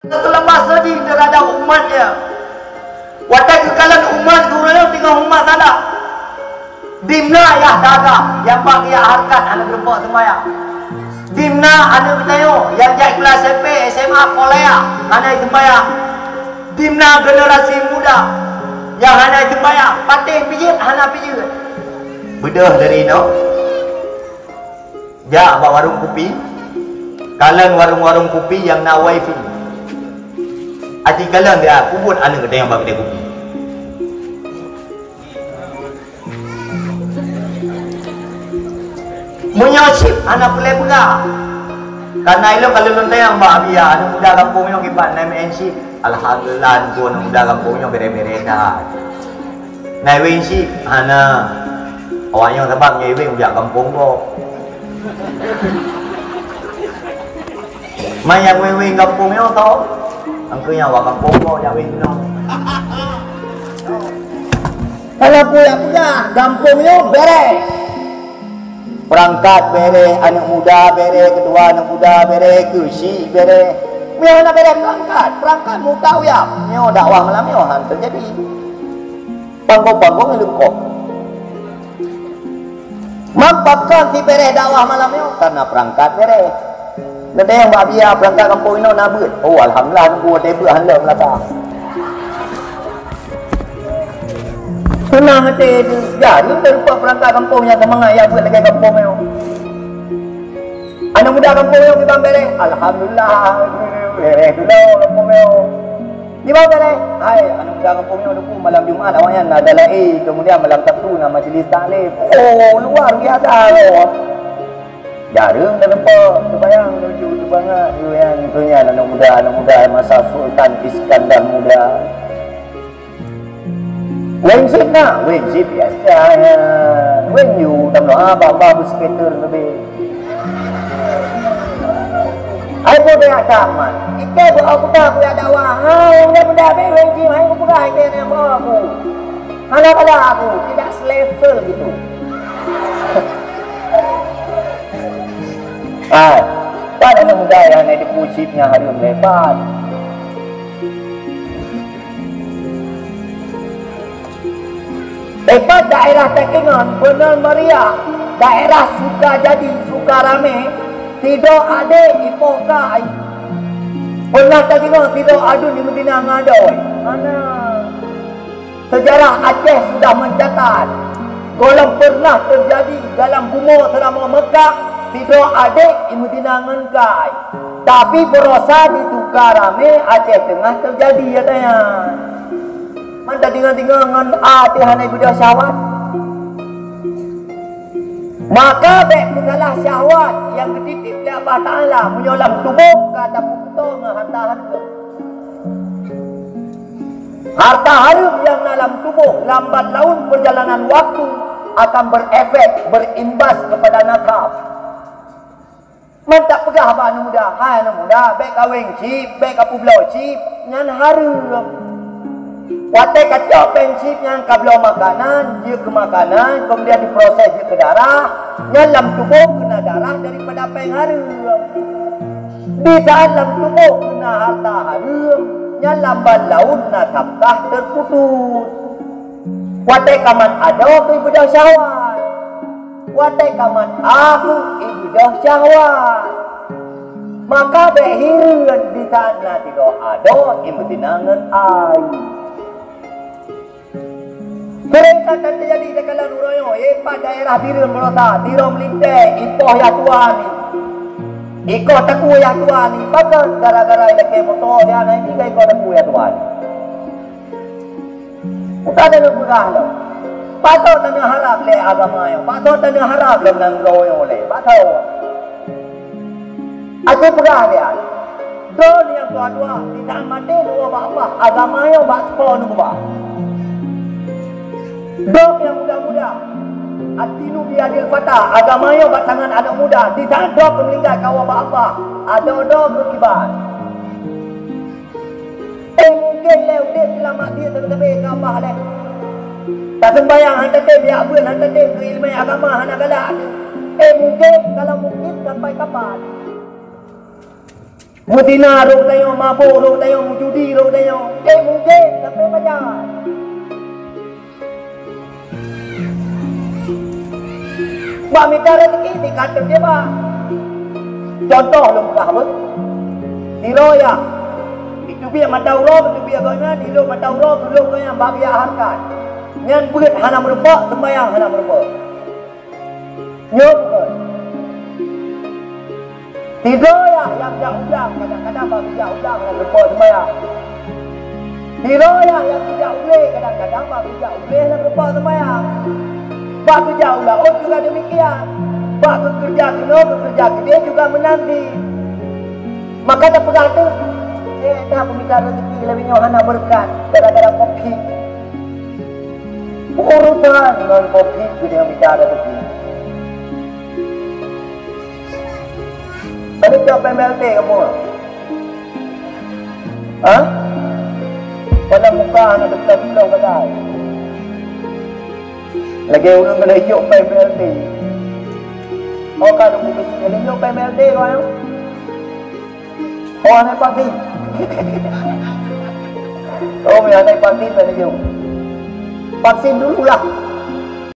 Lepas sedih terhadap umatnya. Watak kekalan umat gurau tinggal umat salah. Dimna ya daga yang bagi harkat anak berbuat sembahyang. Dimna anak bertanya yang jadi kelas SMP, SMA, kuliah anak sembahyang. Dimna generasi muda yang anak sembahyang. Patih pijit anak pijit. Bedah dari no. Ja abang warung kopi. Kalian warung-warung kopi yang nak wifi. Ati kalian dia kubut anak kita yang bagi dia kopi. Menyosip anak boleh pula. Karena itu kalau lontar yang bak biar anak muda kampung yang kibat naik MNC. Alhamdulillah tu anak muda kampung yang bere-bere dah. Naik MNC anak awak yang sebab nyewing ujak kampung kok. Mai yang wing kampung yang tahu. Angkanya awak kampung kok yang wing no. Kalau punya kampungnya beres. Perangkat bere, anak muda bere, kedua anak muda bere, kursi bere. Mio nak beres perangkat muka uyap. Mio dakwah malam mio han terjadi. Pangkong-pangkong yang lukok. Mampatkan di beres dakwah malam mio Karena perangkat bere. Nada yang babia perangkat kampung ini nabut. Oh alhamdulillah gua tebak handal melata. senang hati itu. Ya, lu terlupa perangkat kampungnya semangat ya buat lagi kampung mio. Anak muda kampung mio kita beres. Alhamdulillah beres dulu kampung mio. Di mana beres? Hai, anak muda kampung mio dulu malam Jumaat awaknya ada lai, kemudian malam Sabtu nak majlis taklim. Oh, luar biasa loh. Jarang terlupa, terbayang lucu banget tu yang itunya anak muda masa Sultan Iskandar muda. Wengship nak, wengship biasa. Wengyu dalam doa bapa berskater lebih. Aku dah tamat. Kita buat aku dah aku ada wah. Yang muda be wengship, hai aku dah ini nama aku. Anak ada aku tidak selevel gitu. Pada anak muda yang ada pusipnya hari lepas. Lepas daerah Tekengon, Benar Maria, daerah Sukajadi, Sukarame, tidak ada ipoka. Pernah Tekengon tidak ada di Medina Ngadoy. Mana? Sejarah Aceh sudah mencatat. Kalau pernah terjadi dalam bumi selama Mekah, tidak ada di Medina Ngankai. Tapi berosa di Sukarame, Aceh Tengah terjadi katanya. Manda tinggal-tinggal dengan hati-hati budak syahwat. Maka baik mengalah syahwat yang ketitip oleh Allah Ta'ala menyolam tubuh kata pukto dengan harta harga. Harta harga yang dalam tubuh lambat laun perjalanan waktu akan berefek, berimbas kepada nakal. Mantak pegah apa anak muda? Hai anak muda, baik kawin cip, baik kapu belau cip, nyan harga. Watai kacau prinsip yang kabel makanan, dia ke makanan, kemudian diproses dia ke darah, dalam tubuh kena darah daripada apa yang harum. Di dalam tubuh kena harta harum, lambat laun nak kapkah terputus. Watai kaman ada ibadah syahwat. Watai kaman aku ibadah syahwat. Maka berhiruan di sana tidak ada imtinangan air. Mereka akan terjadi dekat Nuroyo, pada daerah Biren Merota, Biren Melintai, Ipoh yang tua ni. Ikoh teku yang tua ni, bahkan gara-gara dekat motor dia naik tiga ikoh teku yang tua ni. Bukan ada berah lah. Patut tanya harap le agama yang, patut tanya harap le dengan Nuroyo le, patut. Aku berah dia. Don yang tua-tua, tidak mati dua apa agama yang bakso nubah. Dok yang muda-muda Atinu biadil fatah agama yang buat tangan anak muda. Di tangan dok meninggal kawan apa. Ada dok berkibar. Mungkin lewat dia selamat dia terlebih ke apa leh. Tak sembayang hantar dia biar abun hantar dia ke ilmu agama anak galak. Mungkin kalau mungkin sampai kapan. Mutina rok tayo, mabuk rok tayo, mujudi rok tayo. Mungkin sampai macam. Ba minta rezeki di kantor dia ba. Contoh lumrah pun. Tiro ya. Itu biar mata urut, itu biar gana, dilo mata urut, dulu gana bagi harkat. Nyan beut hana merupa, sembayang hana merupa. Nyok. Tiga ya yang ulang kadang-kadang bagi ulang hana merupa sembayang. Tiga ya yang tidak boleh kadang-kadang bagi boleh hana merupa sembayang. Bagi ulang, oh juga demikian. Bagi kerja dia juga menanti. Maka tak berkata, tak pembicara rezeki lebih hana berkat gara-gara kopi. Urusan non kopi dia bicara rezeki. Tadi jawab MLT kamu. Hah? Pada muka anak dekat bilang kedai. Lagi orang kena hijau MLT. Oh kalau mungkin kena hijau MLT kan? Oh anak pagi. Oh, may anay pati na niyo. Vaksin dulu lah.